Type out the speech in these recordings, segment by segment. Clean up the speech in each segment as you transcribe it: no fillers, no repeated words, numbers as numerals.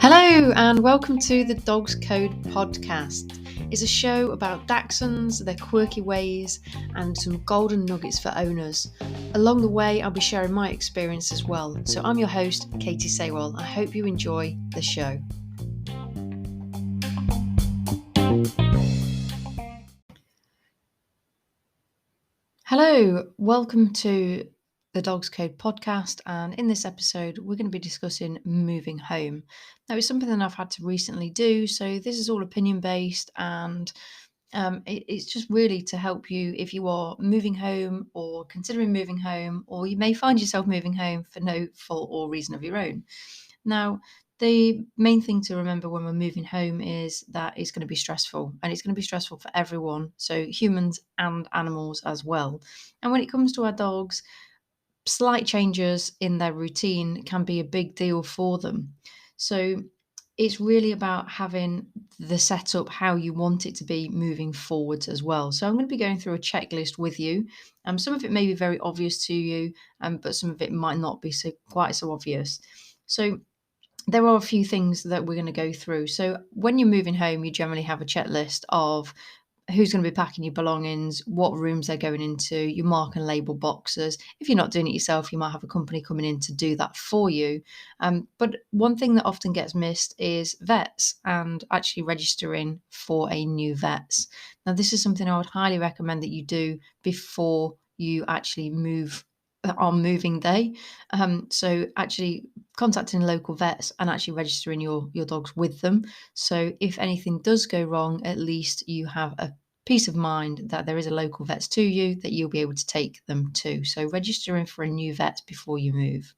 Hello and welcome to the Dogs Code podcast. It's a show about Dachshunds, their quirky ways, and some golden nuggets for owners. Along the way, I'll be sharing my experience as well. So I'm your host, Katie Saywell. I hope you enjoy the show. Hello, welcome to the Dogs Code podcast, and in this episode we're going to be discussing moving home. Now, it's something that I've had to recently do, so this is all opinion based, and it's just really to help you if you are moving home or considering moving home, or you may find yourself moving home for no fault or reason of your own. Now, the main thing to remember when we're moving home is that it's going to be stressful, and it's going to be stressful for everyone, so humans and animals as well. And when it comes to our dogs, slight changes in their routine can be a big deal for them. So it's really about having the setup how you want it to be moving forwards as well. So I'm going to be going through a checklist with you. Some of it may be very obvious to you, but some of it might not be quite so obvious. So there are a few things that we're going to go through. So when you're moving home, you generally have a checklist of who's going to be packing your belongings, what rooms they're going into, your mark and label boxes. If you're not doing it yourself, you might have a company coming in to do that for you. But one thing that often gets missed is vets and actually registering for a new vets. Now, this is something I would highly recommend that you do before you actually move on moving day. So actually contacting local vets and actually registering your dogs with them. So if anything does go wrong, at least you have a peace of mind that there is a local vets to you that you'll be able to take them to. So registering for a new vet before you move.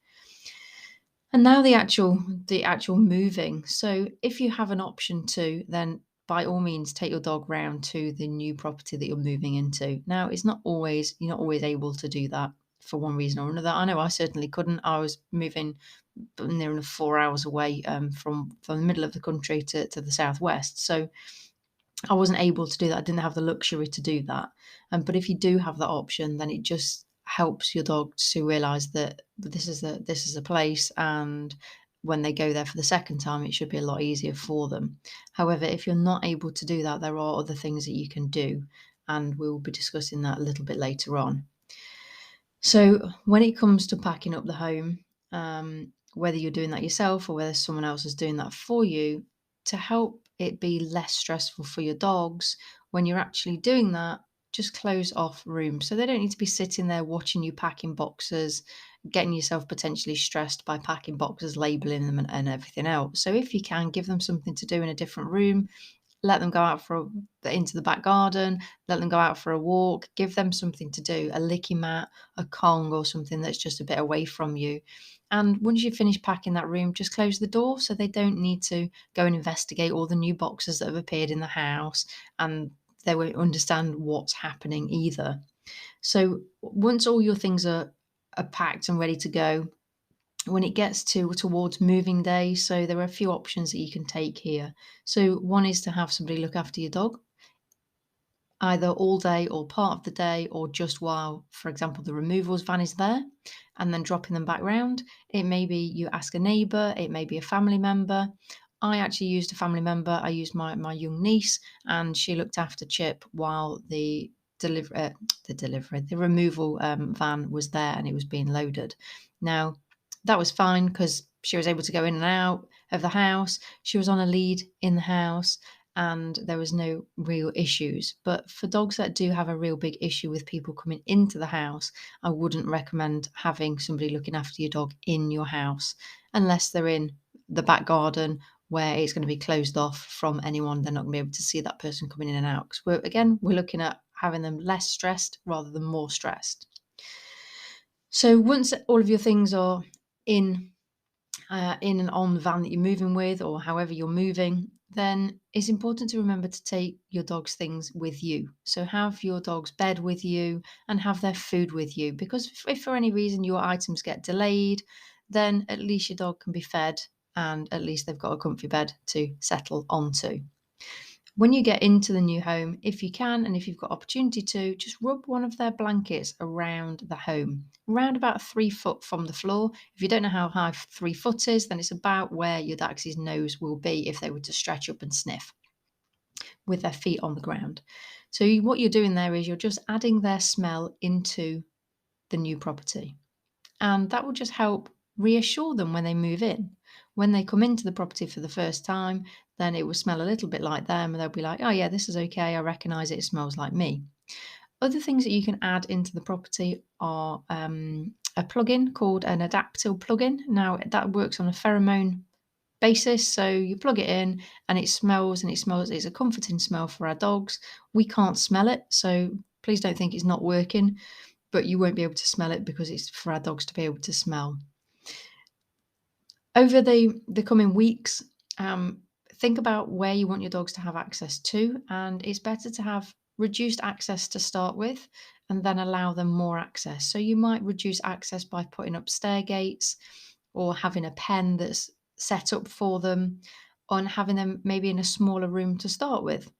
And now the actual moving. So if you have an option to, then by all means take your dog round to the new property that you're moving into. Now, you're not always able to do that for one reason or another. I know I certainly couldn't. I was moving near enough 4 hours away from the middle of the country to the southwest. So I wasn't able to do that. I didn't have the luxury to do that. But if you do have that option, then it just helps your dog to realise that this is a place, and when they go there for the second time, it should be a lot easier for them. However, if you're not able to do that, there are other things that you can do, and we'll be discussing that a little bit later on. So when it comes to packing up the home, whether you're doing that yourself or whether someone else is doing that for you, to help it be less stressful for your dogs, when you're actually doing that, just close off rooms. So they don't need to be sitting there watching you packing boxes, getting yourself potentially stressed by packing boxes, labeling them and everything else. So if you can, give them something to do in a different room. Let them go out into the back garden, let them go out for a walk, give them something to do, a licky mat, a Kong or something that's just a bit away from you. And once you finish packing that room, just close the door so they don't need to go and investigate all the new boxes that have appeared in the house, and they won't understand what's happening either. So once all your things are packed and ready to go, when it gets towards moving day, so there are a few options that you can take here. So one is to have somebody look after your dog, either all day or part of the day, or just while, for example, the removals van is there, and then dropping them back round. It may be you ask a neighbour, it may be a family member. I actually used a family member. I used my young niece, and she looked after Chip while the removal van was there and it was being loaded. Now, that was fine because she was able to go in and out of the house. She was on a lead in the house, and there was no real issues. But for dogs that do have a real big issue with people coming into the house, I wouldn't recommend having somebody looking after your dog in your house unless they're in the back garden where it's going to be closed off from anyone. They're not going to be able to see that person coming in and out. Because we're looking at having them less stressed rather than more stressed. So once all of your things are in and on the van that you're moving with, or however you're moving, then it's important to remember to take your dog's things with you. So have your dog's bed with you and have their food with you, because if for any reason your items get delayed, then at least your dog can be fed and at least they've got a comfy bed to settle onto. When you get into the new home, if you can and if you've got opportunity to, just rub one of their blankets around the home, around about 3 foot from the floor. If you don't know how high 3 foot is, then it's about where your Dachshund's nose will be if they were to stretch up and sniff with their feet on the ground. So what you're doing there is you're just adding their smell into the new property. And that will just help reassure them when they move in. When they come into the property for the first time, then it will smell a little bit like them and they'll be like, oh, yeah, this is okay. I recognize it. It smells like me. Other things that you can add into the property are a plugin called an adaptil plugin. Now, that works on a pheromone basis. So you plug it in and it smells and it smells. It's a comforting smell for our dogs. We can't smell it. So please don't think it's not working, but you won't be able to smell it because it's for our dogs to be able to smell. Over the coming weeks, think about where you want your dogs to have access to, and it's better to have reduced access to start with and then allow them more access. So you might reduce access by putting up stair gates or having a pen that's set up for them, and having them maybe in a smaller room to start with.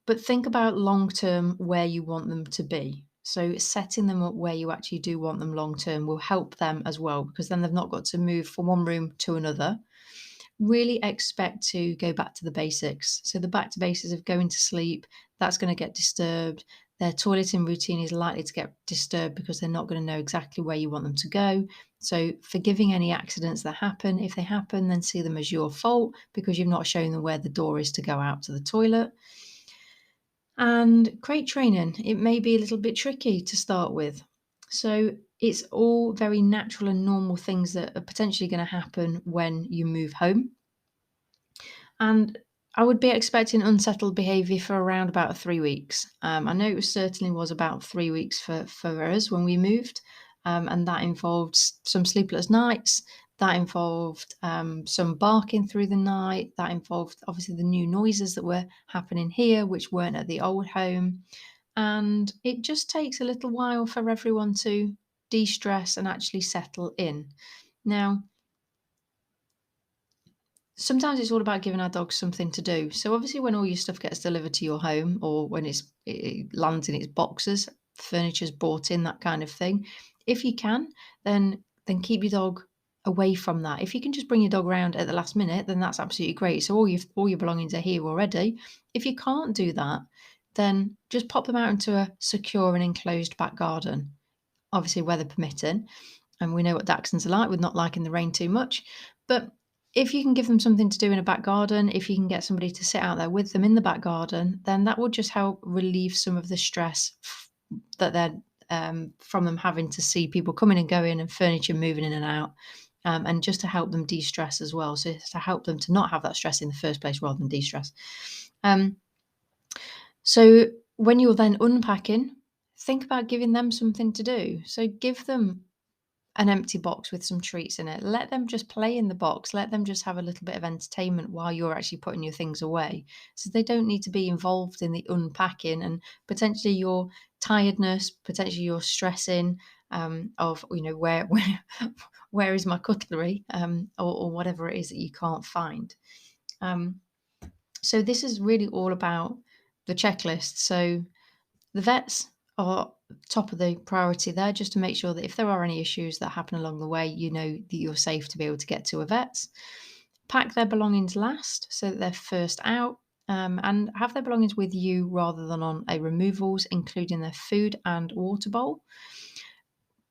But think about long term where you want them to be. So setting them up where you actually do want them long term will help them as well, because then they've not got to move from one room to another. Really expect to go back to the basics. So the back to basics of going to sleep, that's going to get disturbed. Their toileting routine is likely to get disturbed because they're not going to know exactly where you want them to go. So forgiving any accidents that happen, if they happen, then see them as your fault because you've not shown them where the door is to go out to the toilet. And crate training, it may be a little bit tricky to start with. So it's all very natural and normal things that are potentially going to happen when you move home. And I would be expecting unsettled behaviour for around about 3 weeks. I know it certainly was about 3 weeks for us when we moved, and that involved some sleepless nights. That involved some barking through the night. That involved obviously the new noises that were happening here, which weren't at the old home. And it just takes a little while for everyone to de-stress and actually settle in. Now, sometimes it's all about giving our dogs something to do. So obviously when all your stuff gets delivered to your home or when it lands in its boxes, furniture's brought in, that kind of thing, if you can, then keep your dog away from that. If you can just bring your dog around at the last minute, then that's absolutely great. So all your belongings are here already. If you can't do that, then just pop them out into a secure and enclosed back garden, obviously weather permitting. And we know what Dachshunds are like with not liking the rain too much. But if you can give them something to do in a back garden, if you can get somebody to sit out there with them in the back garden, then that will just help relieve some of the stress that they're from them having to see people coming and going and furniture moving in and out. And just to help them de-stress as well. So it's to help them to not have that stress in the first place rather than de-stress. So when you're then unpacking, think about giving them something to do. So give them an empty box with some treats in it. Let them just play in the box. Let them just have a little bit of entertainment while you're actually putting your things away. So they don't need to be involved in the unpacking and potentially your tiredness, potentially your stressing of, where is my cutlery or whatever it is that you can't find. So this is really all about the checklist. So the vets are top of the priority there, just to make sure that if there are any issues that happen along the way, you know that you're safe to be able to get to a vet's. Pack their belongings last so that they're first out, and have their belongings with you rather than on a removals, including their food and water bowl.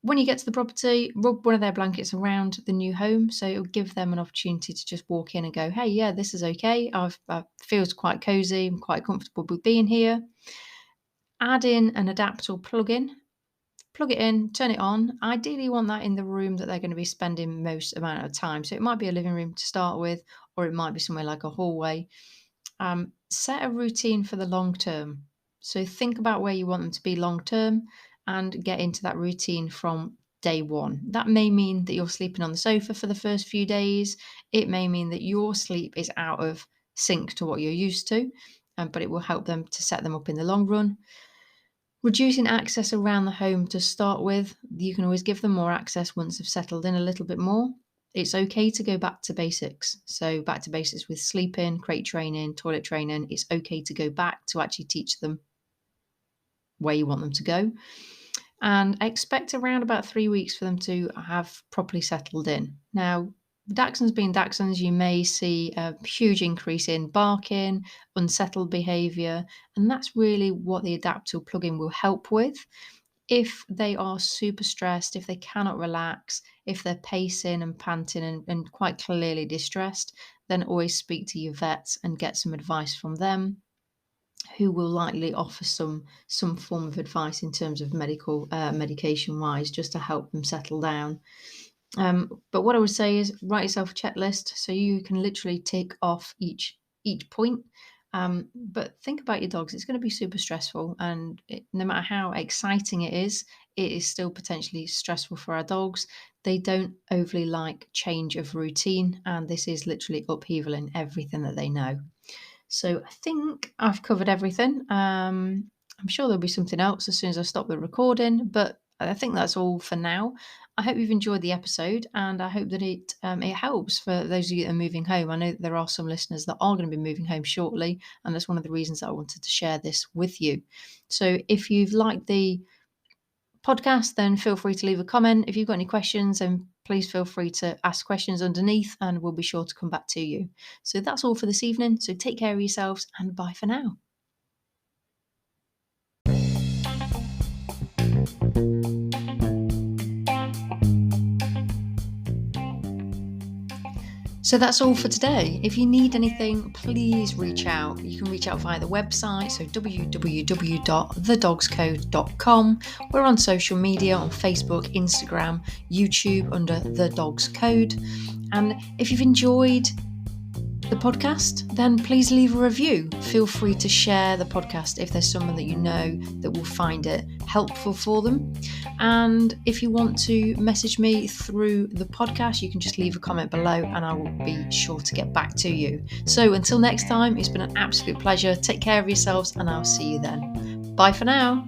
When you get to the property, rub one of their blankets around the new home, so it'll give them an opportunity to just walk in and go, hey, yeah, this is okay. I feels quite cozy. I'm quite comfortable with being here. Add in an adaptable plug-in. Plug it in, turn it on. Ideally, you want that in the room that they're going to be spending most amount of time. So it might be a living room to start with, or it might be somewhere like a hallway. Set a routine for the long term. So think about where you want them to be long term and get into that routine from day one. That may mean that you're sleeping on the sofa for the first few days. It may mean that your sleep is out of sync to what you're used to, but it will help them to set them up in the long run. Reducing access around the home to start with, you can always give them more access once they've settled in a little bit more. it's okay to go back to basics. So back to basics with sleeping, crate training, toilet training. It's okay to go back to actually teach them where you want them to go. And I expect around about 3 weeks for them to have properly settled in. Now, Dachshunds being Dachshunds, you may see a huge increase in barking, unsettled behaviour, and that's really what the Adaptal plugin will help with. If they are super stressed, if they cannot relax, if they're pacing and panting and quite clearly distressed, then always speak to your vets and get some advice from them, who will likely offer some form of advice in terms of medication wise, just to help them settle down. But what I would say is write yourself a checklist so you can literally tick off each point. But think about your dogs. It's going to be super stressful, and no matter how exciting it is still potentially stressful for our dogs. They don't overly like change of routine, and this is literally upheaval in everything that they know. So I think I've covered everything. I'm sure there'll be something else as soon as I stop the recording, but I think that's all for now. I hope you've enjoyed the episode, and I hope that it helps for those of you that are moving home. I know that there are some listeners that are going to be moving home shortly, and that's one of the reasons that I wanted to share this with you. So if you've liked the podcast, then feel free to leave a comment. If you've got any questions, then please feel free to ask questions underneath, and we'll be sure to come back to you. So that's all for this evening. So take care of yourselves, and bye for now. So that's all for today. If you need anything, please reach out. You can reach out via the website, so www.thedogscode.com. We're on social media on Facebook, Instagram, YouTube under The Dogs Code. And if you've enjoyed the podcast, then please leave a review. Feel free to share the podcast if there's someone that you know that will find it helpful for them. And if you want to message me through the podcast, you can just leave a comment below and I will be sure to get back to you. So until next time, it's been an absolute pleasure. Take care of yourselves and I'll see you then. Bye for now.